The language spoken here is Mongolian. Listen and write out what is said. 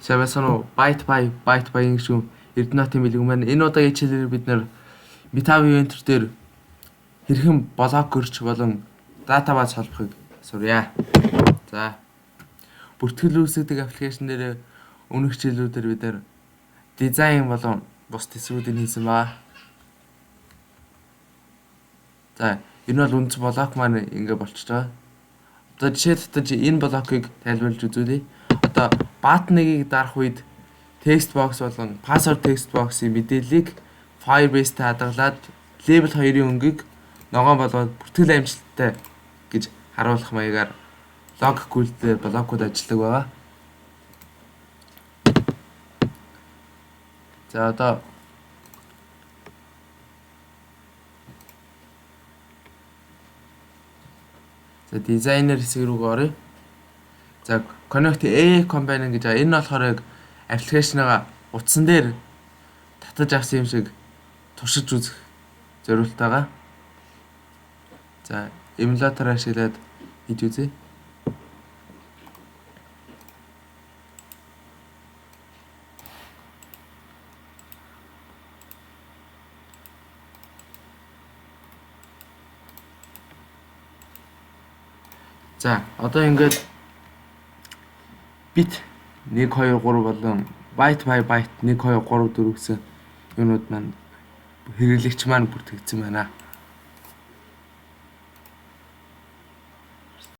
Сайн байт баян шүү. Эрдэнэтийн бэлэг маань энэ удаагийн хичээлээр бид нар Metave Inventor дээр хэрхэн блок өрч болон датабаз холбохыг сурья. За. Бүртгэл үүсгэдэг аппликейшн дээр өмнөх хичээлүүдээр бид нар дизайн болон бус төсвүүдийг хийсэн ба. За, энэ бол үнц блок маань ингэ болчихж байгаа. Одоо жишээ татаж энэ блокыг тайлбарлаж үзүүлье. Одоо баатныгийг дарах үед text box болон password text box-ийн мэдээллийг Firebase-тэй хадгалаад level 2-ын өнгийг ногоон болгоод бүртгэл амжилттай гэж харуулах маягаар log гүйлдээр блокууд ажилладаг байгаа. За одоо дизайнер хэсэг рүү оръё. За Connect A Companion гэж байгаа. Энэ нь болохоор яг аппликейшныгаа утсан дээр татаж авсан юм шиг туршиж үзэх зориултаа байгаа. За эмулятор ашиглаад хийж үзье. За одоо ингээд bit 1 2 3 болон byte by byte 1 2 3 4 гэсэн юмнууд маань хэрэглэгч маань бүртгэгдсэн байна.